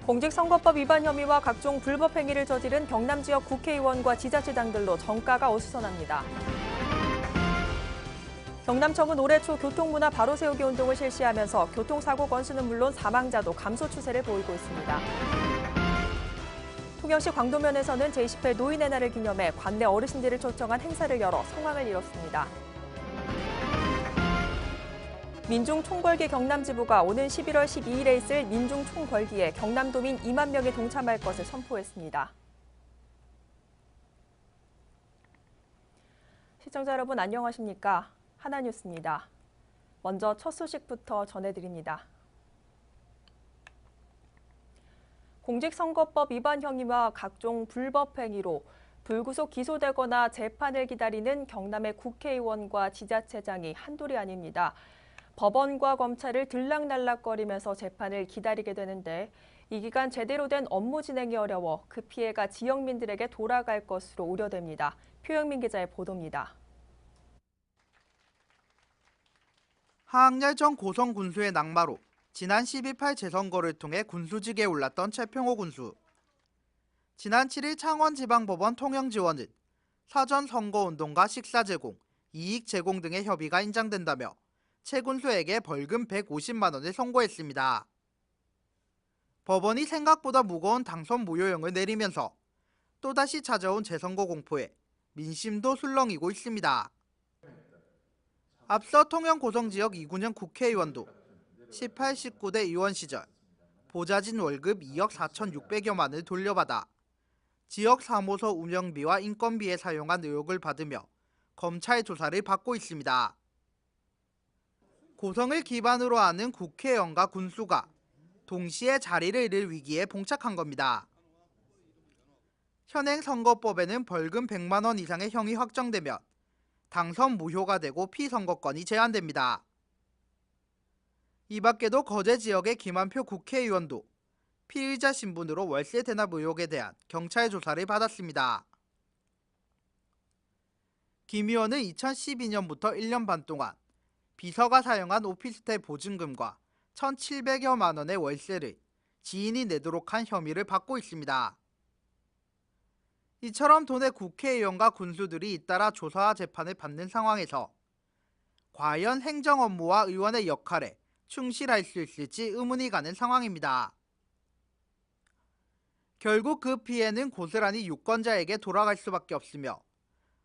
공직선거법 위반 혐의와 각종 불법 행위를 저지른 경남 지역 국회의원과 지자체장들로 정가가 어수선합니다. 경남청은 올해 초 교통문화 바로 세우기 운동을 실시하면서 교통사고 건수는 물론 사망자도 감소 추세를 보이고 있습니다. 통영시 광도면에서는 제20회 노인의 날을 기념해 관내 어르신들을 초청한 행사를 열어 성황을 이뤘습니다. 민중총궐기 경남지부가 오는 11월 12일에 있을 민중총궐기에 경남도민 2만 명이 동참할 것을 선포했습니다. 시청자 여러분 안녕하십니까? 하나뉴스입니다. 먼저 첫 소식부터 전해드립니다. 공직선거법 위반 혐의와 각종 불법 행위로 불구속 기소되거나 재판을 기다리는 경남의 국회의원과 지자체장이 한둘이 아닙니다. 법원과 검찰을 들락날락거리면서 재판을 기다리게 되는데 이 기간 제대로 된 업무 진행이 어려워 그 피해가 지역민들에게 돌아갈 것으로 우려됩니다. 표영민 기자의 보도입니다. 하학렬 전 고성 군수의 낙마로 지난 12.8 재선거를 통해 군수직에 올랐던 최평호 군수. 지난 7일 창원지방법원 통영지원은 사전 선거운동과 식사 제공, 이익 제공 등의 협의가 인정된다며 최 군수에게 벌금 150만 원을 선고했습니다. 법원이 생각보다 무거운 당선 무효형을 내리면서 또다시 찾아온 재선거 공포에 민심도 술렁이고 있습니다. 앞서 통영 고성지역 이군현 국회의원도 18, 19대 의원 시절 보좌진 월급 2억 4,600여만을 돌려받아 지역 사무소 운영비와 인건비에 사용한 의혹을 받으며 검찰 조사를 받고 있습니다. 고성을 기반으로 하는 국회의원과 군수가 동시에 자리를 잃을 위기에 봉착한 겁니다. 현행 선거법에는 벌금 100만 원 이상의 형이 확정되면 당선 무효가 되고 피선거권이 제한됩니다. 이 밖에도 거제 지역의 김한표 국회의원도 피의자 신분으로 월세 대납 의혹에 대한 경찰 조사를 받았습니다. 김 의원은 2012년부터 1년 반 동안 비서가 사용한 오피스텔 보증금과 1,700여만 원의 월세를 지인이 내도록 한 혐의를 받고 있습니다. 이처럼 도내 국회의원과 군수들이 잇따라 조사와 재판을 받는 상황에서 과연 행정 업무와 의원의 역할에 충실할 수 있을지 의문이 가는 상황입니다. 결국 그 피해는 고스란히 유권자에게 돌아갈 수밖에 없으며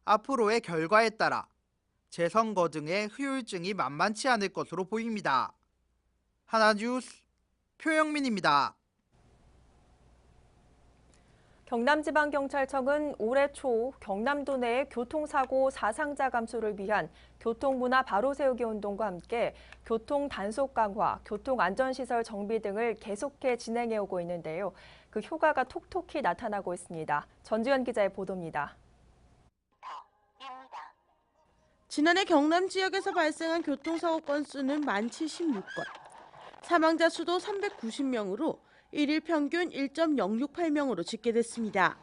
앞으로의 결과에 따라 재선거 등의 후유증이 만만치 않을 것으로 보입니다. 하나뉴스 표영민입니다. 경남지방경찰청은 올해 초 경남도 내의 교통사고 사상자 감소를 위한 교통문화 바로 세우기 운동과 함께 교통 단속 강화, 교통안전시설 정비 등을 계속해 진행해 오고 있는데요. 그 효과가 톡톡히 나타나고 있습니다. 전주현 기자의 보도입니다. 지난해 경남 지역에서 발생한 교통사고 건수는 1076건, 사망자 수도 390명으로 일일 평균 1.068명으로 집계됐습니다.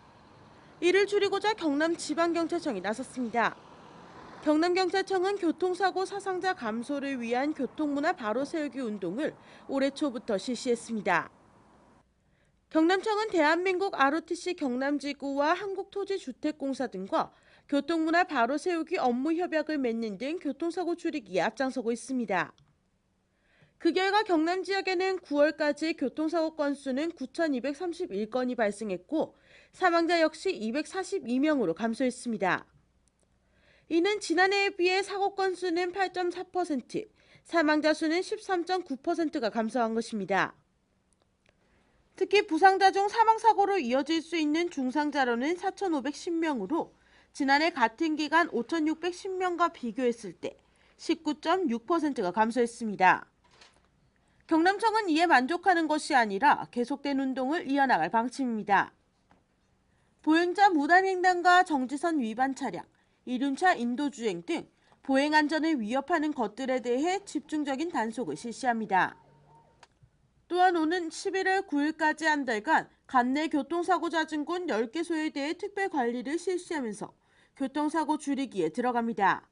이를 줄이고자 경남지방경찰청이 나섰습니다. 경남경찰청은 교통사고 사상자 감소를 위한 교통문화 바로 세우기 운동을 올해 초부터 실시했습니다. 경남청은 대한민국 ROTC 경남지구와 한국토지주택공사 등과 교통문화 바로 세우기 업무 협약을 맺는 등 교통사고 줄이기에 앞장서고 있습니다. 그 결과 경남 지역에는 9월까지 교통사고 건수는 9,231건이 발생했고 사망자 역시 242명으로 감소했습니다. 이는 지난해에 비해 사고 건수는 8.4%, 사망자 수는 13.9%가 감소한 것입니다. 특히 부상자 중 사망사고로 이어질 수 있는 중상자로는 4,510명으로 지난해 같은 기간 5,610명과 비교했을 때 19.6%가 감소했습니다. 경남청은 이에 만족하는 것이 아니라 계속된 운동을 이어나갈 방침입니다. 보행자 무단횡단과 정지선 위반 차량, 이륜차 인도주행 등 보행 안전을 위협하는 것들에 대해 집중적인 단속을 실시합니다. 또한 오는 11월 9일까지 한 달간 관내 교통사고 잦은 곳 10개소에 대해 특별 관리를 실시하면서 교통사고 줄이기에 들어갑니다.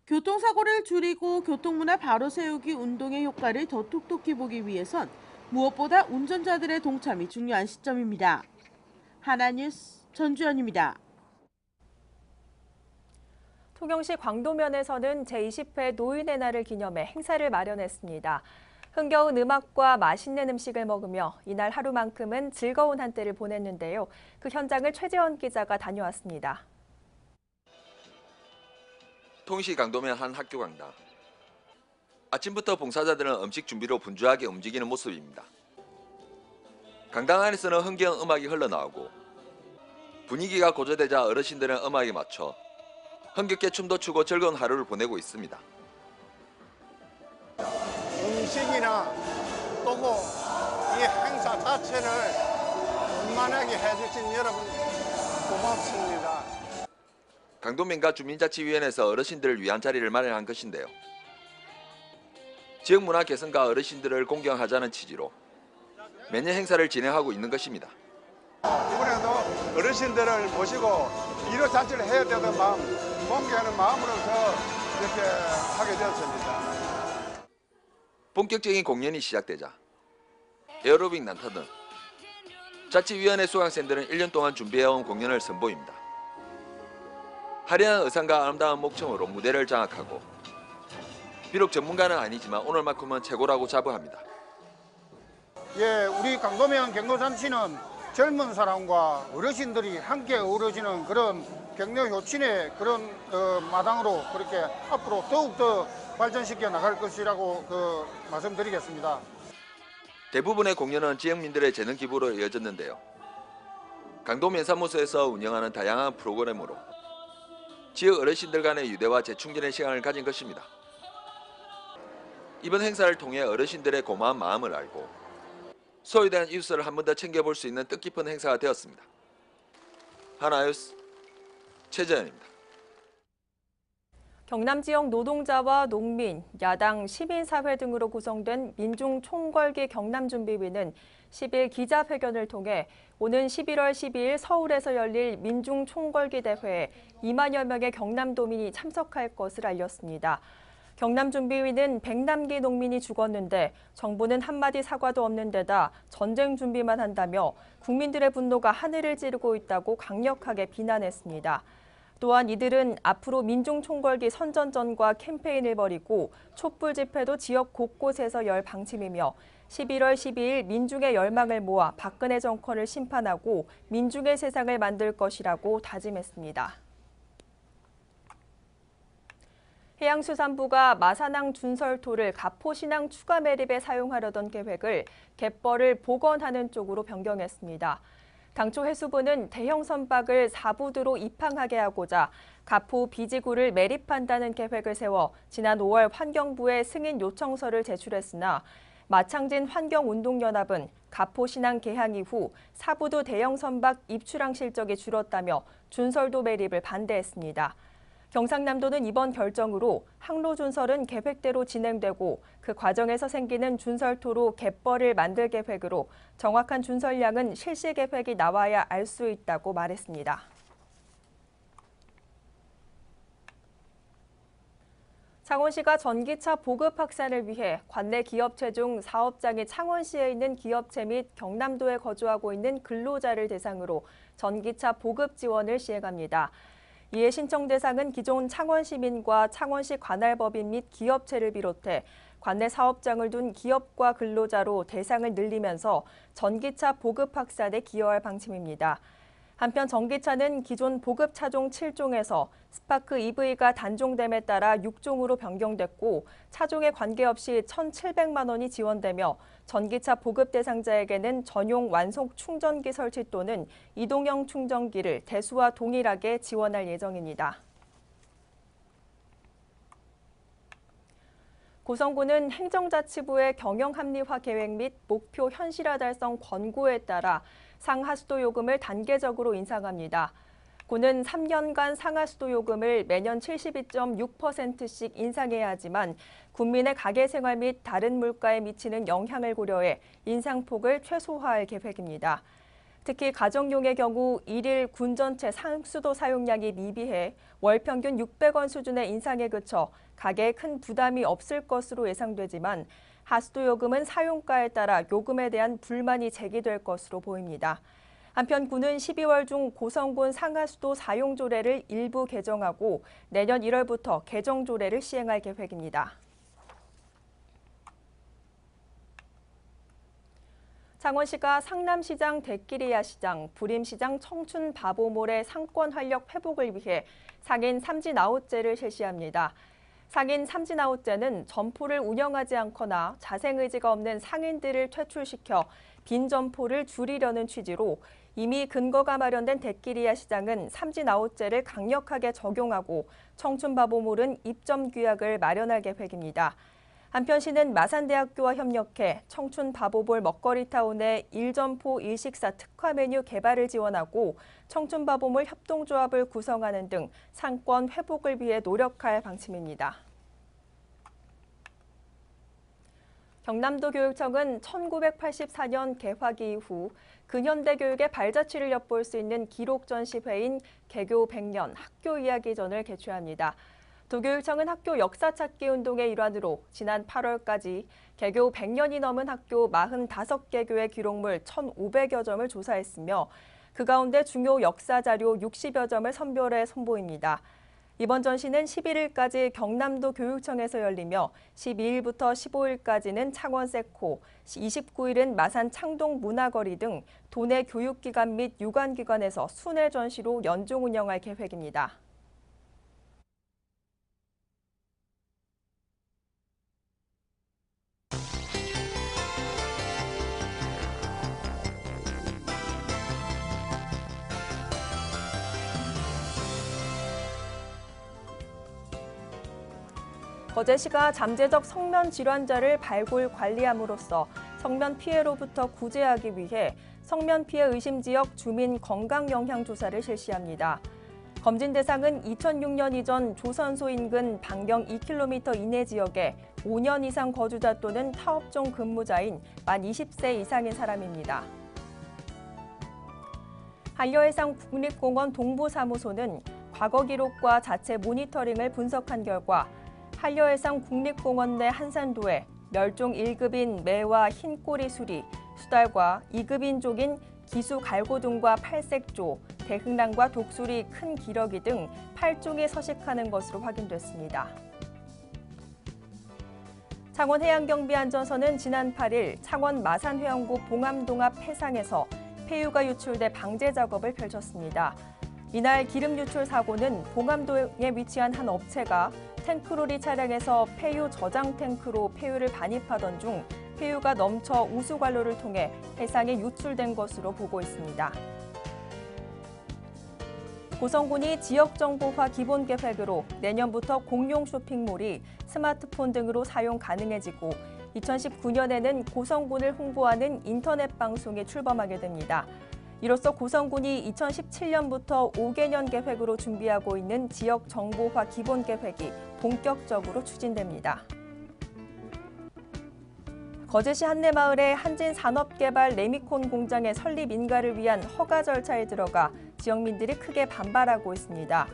교통사고를 줄이고 교통문화 바로 세우기 운동의 효과를 더 톡톡히 보기 위해선 무엇보다 운전자들의 동참이 중요한 시점입니다. 하나뉴스 전주연입니다. 통영시 광도면에서는 제20회 노인의 날을 기념해 행사를 마련했습니다. 흥겨운 음악과 맛있는 음식을 먹으며 이날 하루만큼은 즐거운 한때를 보냈는데요. 그 현장을 최재원 기자가 다녀왔습니다. 통시 강도면 한 학교 강당. 아침부터 봉사자들은 음식 준비로 분주하게 움직이는 모습입니다. 강당 안에서는 흥겨운 음악이 흘러나오고 분위기가 고조되자 어르신들은 음악에 맞춰 흥겹게 춤도 추고 즐거운 하루를 보내고 있습니다. 음식이나 또고 이 행사 자체를 원만하게 해주신 여러분 고맙습니다. 강도면과 주민자치위원회에서 어르신들을 위한 자리를 마련한 것인데요. 지역 문화 개선과 어르신들을 공경하자는 취지로 매년 행사를 진행하고 있는 것입니다. 이번에도 어르신들을 모시고 이런 잔치를 해야 되는 마음, 공경하는 마음으로서 이렇게 하게 되었습니다. 본격적인 공연이 시작되자 에어로빅 난타 등 자치위원회 수강생들은 1년 동안 준비해온 공연을 선보입니다. 화려한 의상과 아름다운 목청으로 무대를 장악하고 비록 전문가는 아니지만 오늘만큼은 최고라고 자부합니다. 예, 우리 강도면 경로잔치는 젊은 사람과 어르신들이 함께 어우러지는 그런 격려 효친의 그런 마당으로 그렇게 앞으로 더욱더 발전시켜 나갈 것이라고 말씀드리겠습니다. 대부분의 공연은 지역민들의 재능 기부로 이어졌는데요. 강도면 사무소에서 운영하는 다양한 프로그램으로 지역 어르신들 간의 유대와 재충전의 시간을 가진 것입니다. 이번 행사를 통해 어르신들의 고마운 마음을 알고 소외된 이웃을 한 번 더 챙겨볼 수 있는 뜻깊은 행사가 되었습니다. 하나뉴스 최재현입니다. 경남 지역 노동자와 농민, 야당, 시민사회 등으로 구성된 민중총궐기 경남준비위는 10일 기자회견을 통해 오는 11월 12일 서울에서 열릴 민중총궐기 대회에 2만여 명의 경남도민이 참석할 것을 알렸습니다. 경남준비위는 100남기 농민이 죽었는데 정부는 한마디 사과도 없는 데다 전쟁 준비만 한다며 국민들의 분노가 하늘을 찌르고 있다고 강력하게 비난했습니다. 또한 이들은 앞으로 민중총궐기 선전전과 캠페인을 벌이고 촛불 집회도 지역 곳곳에서 열 방침이며 11월 12일 민중의 열망을 모아 박근혜 정권을 심판하고 민중의 세상을 만들 것이라고 다짐했습니다. 해양수산부가 마산항 준설토를 가포신항 추가 매립에 사용하려던 계획을 갯벌을 복원하는 쪽으로 변경했습니다. 당초 해수부는 대형 선박을 사부두로 입항하게 하고자 가포 비지구를 매립한다는 계획을 세워 지난 5월 환경부에 승인 요청서를 제출했으나 마창진 환경운동연합은 가포신항 개항 이후 사부두 대형 선박 입출항 실적이 줄었다며 준설도 매립을 반대했습니다. 경상남도는 이번 결정으로 항로 준설은 계획대로 진행되고 그 과정에서 생기는 준설토로 갯벌을 만들 계획으로 정확한 준설량은 실시 계획이 나와야 알 수 있다고 말했습니다. 창원시가 전기차 보급 확산을 위해 관내 기업체 중 사업장이 창원시에 있는 기업체 및 경남도에 거주하고 있는 근로자를 대상으로 전기차 보급 지원을 시행합니다. 이에 신청 대상은 기존 창원 시민과 창원시 관할법인 및 기업체를 비롯해 관내 사업장을 둔 기업과 근로자로 대상을 늘리면서 전기차 보급 확산에 기여할 방침입니다. 한편 전기차는 기존 보급 차종 7종에서 스파크 EV가 단종됨에 따라 6종으로 변경됐고 차종에 관계없이 1,700만 원이 지원되며 전기차 보급 대상자에게는 전용 완속 충전기 설치 또는 이동형 충전기를 대수와 동일하게 지원할 예정입니다. 고성군은 행정자치부의 경영합리화 계획 및 목표 현실화 달성 권고에 따라 상하수도 요금을 단계적으로 인상합니다. 군은 3년간 상하수도 요금을 매년 72.6%씩 인상해야 하지만 국민의 가계 생활 및 다른 물가에 미치는 영향을 고려해 인상폭을 최소화할 계획입니다. 특히 가정용의 경우 1일 군 전체 상수도 사용량이 미비해 월 평균 600원 수준의 인상에 그쳐 가계에 큰 부담이 없을 것으로 예상되지만 하수도 요금은 사용가에 따라 요금에 대한 불만이 제기될 것으로 보입니다. 한편 군은 12월 중 고성군 상하수도 사용 조례를 일부 개정하고 내년 1월부터 개정 조례를 시행할 계획입니다. 창원시가 상남시장 대끼리야 시장, 부림시장 청춘 바보몰의 상권 활력 회복을 위해 상인 삼진아웃제를 실시합니다. 상인 삼진아웃제는 점포를 운영하지 않거나 자생의지가 없는 상인들을 퇴출시켜 빈 점포를 줄이려는 취지로 이미 근거가 마련된 대끼리야 시장은 삼진아웃제를 강력하게 적용하고 청춘바보몰은 입점 규약을 마련할 계획입니다. 한편 시는 마산대학교와 협력해 청춘바보몰 먹거리타운의 1점포 1식사 특화 메뉴 개발을 지원하고 청춘바보몰 협동조합을 구성하는 등 상권 회복을 위해 노력할 방침입니다. 경남도 교육청은 1984년 개화기 이후 근현대 교육의 발자취를 엿볼 수 있는 기록 전시회인 개교 100년 학교 이야기전을 개최합니다. 도교육청은 학교 역사 찾기 운동의 일환으로 지난 8월까지 개교 100년이 넘은 학교 45개 교의 기록물 1,500여 점을 조사했으며 그 가운데 중요 역사 자료 60여 점을 선별해 선보입니다. 이번 전시는 11일까지 경남도 교육청에서 열리며 12일부터 15일까지는 창원 세코, 29일은 마산 창동 문화거리 등 도내 교육기관 및 유관기관에서 순회 전시로 연중 운영할 계획입니다. 거제시가 잠재적 성면 질환자를 발굴 관리함으로써 성면 피해로부터 구제하기 위해 성면 피해 의심 지역 주민 건강 영향 조사를 실시합니다. 검진 대상은 2006년 이전 조선소 인근 반경 2km 이내 지역에 5년 이상 거주자 또는 타업종 근무자인 만 20세 이상인 사람입니다. 한려해상 국립공원 동부사무소는 과거 기록과 자체 모니터링을 분석한 결과 한려해상 국립공원 내 한산도에 멸종 1급인 매와 흰꼬리 수리, 수달과 2급인종인 기수갈고등과 팔색조, 대흥랑과 독수리, 큰 기러기 등 8종이 서식하는 것으로 확인됐습니다. 창원해양경비안전서는 지난 8일 창원 마산해영구 봉암동 앞 해상에서 폐유가 유출돼 방제 작업을 펼쳤습니다. 이날 기름 유출 사고는 봉암동에 위치한 한 업체가 탱크로리 차량에서 폐유 저장 탱크로 폐유를 반입하던 중 폐유가 넘쳐 우수관로를 통해 해상에 유출된 것으로 보고 있습니다. 고성군이 지역정보화 기본계획으로 내년부터 공용 쇼핑몰이 스마트폰 등으로 사용 가능해지고 2019년에는 고성군을 홍보하는 인터넷 방송이 출범하게 됩니다. 이로써 고성군이 2017년부터 5개년 계획으로 준비하고 있는 지역 정보화 기본 계획이 본격적으로 추진됩니다. 거제시 한내마을의 한진산업개발 레미콘 공장의 설립 인가를 위한 허가 절차에 들어가 지역민들이 크게 반발하고 있습니다.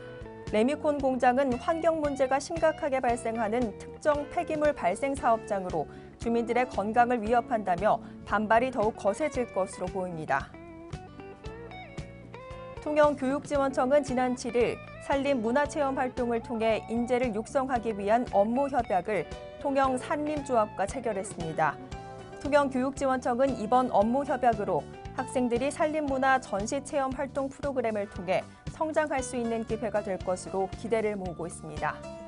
레미콘 공장은 환경 문제가 심각하게 발생하는 특정 폐기물 발생 사업장으로 주민들의 건강을 위협한다며 반발이 더욱 거세질 것으로 보입니다. 통영교육지원청은 지난 7일 산림 문화체험 활동을 통해 인재를 육성하기 위한 업무 협약을 통영산림조합과 체결했습니다. 통영교육지원청은 이번 업무 협약으로 학생들이 산림문화 전시체험 활동 프로그램을 통해 성장할 수 있는 기회가 될 것으로 기대를 모으고 있습니다.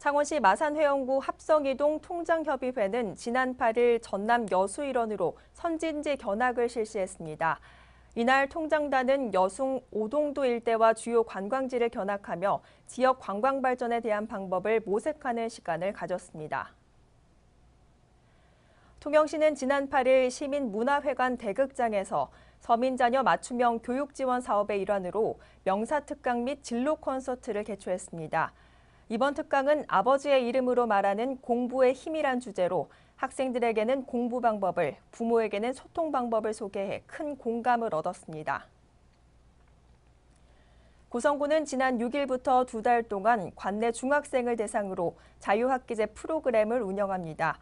창원시 마산회원구 합성이동 통장협의회는 지난 8일 전남 여수 일원으로 선진지 견학을 실시했습니다. 이날 통장단은 여수 오동도 일대와 주요 관광지를 견학하며 지역 관광 발전에 대한 방법을 모색하는 시간을 가졌습니다. 통영시는 지난 8일 시민문화회관 대극장에서 서민자녀 맞춤형 교육 지원 사업의 일환으로 명사특강 및 진로 콘서트를 개최했습니다. 이번 특강은 아버지의 이름으로 말하는 공부의 힘이란 주제로 학생들에게는 공부 방법을, 부모에게는 소통 방법을 소개해 큰 공감을 얻었습니다. 고성군은 지난 6일부터 2달 동안 관내 중학생을 대상으로 자유학기제 프로그램을 운영합니다.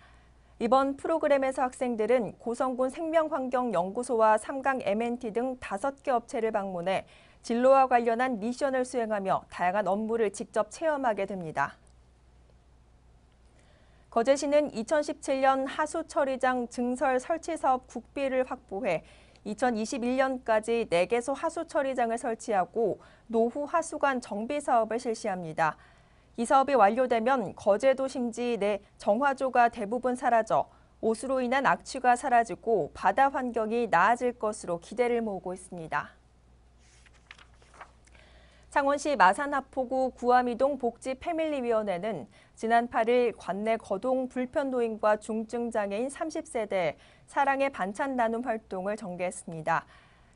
이번 프로그램에서 학생들은 고성군 생명환경연구소와 삼강 M&T 등 5개 업체를 방문해 진로와 관련한 미션을 수행하며 다양한 업무를 직접 체험하게 됩니다. 거제시는 2017년 하수처리장 증설 설치 사업 국비를 확보해 2021년까지 4개소 하수처리장을 설치하고 노후 하수관 정비 사업을 실시합니다. 이 사업이 완료되면 거제도 심지 내 정화조가 대부분 사라져 오수로 인한 악취가 사라지고 바다 환경이 나아질 것으로 기대를 모으고 있습니다. 창원시 마산하포구 구암이동 복지패밀리위원회는 지난 8일 관내 거동 불편노인과 중증장애인 30세대의 사랑의 반찬 나눔 활동을 전개했습니다.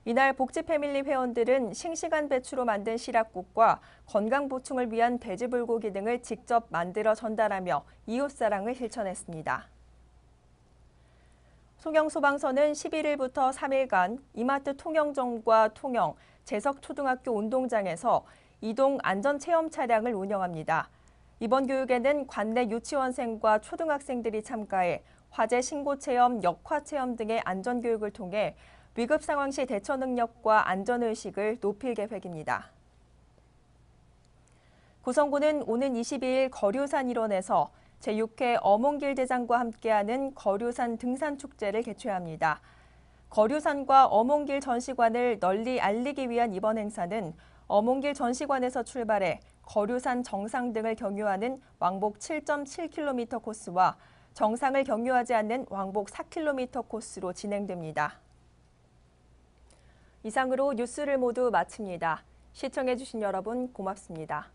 이날 복지패밀리 회원들은 싱싱한 배추로 만든 시락국과 건강 보충을 위한 돼지불고기 등을 직접 만들어 전달하며 이웃사랑을 실천했습니다. 송영소방서는 11일부터 3일간 이마트 통영점과 통영 재석초등학교 운동장에서 이동 안전체험 차량을 운영합니다. 이번 교육에는 관내 유치원생과 초등학생들이 참가해 화재 신고 체험, 역화 체험 등의 안전교육을 통해 위급 상황 시 대처 능력과 안전의식을 높일 계획입니다. 고성군은 오는 22일 거류산 일원에서 제6회 어몽길 대장과 함께하는 거류산 등산축제를 개최합니다. 거류산과 어몽길 전시관을 널리 알리기 위한 이번 행사는 어몽길 전시관에서 출발해 거류산 정상 등을 경유하는 왕복 7.7km 코스와 정상을 경유하지 않는 왕복 4km 코스로 진행됩니다. 이상으로 뉴스를 모두 마칩니다. 시청해주신 여러분 고맙습니다.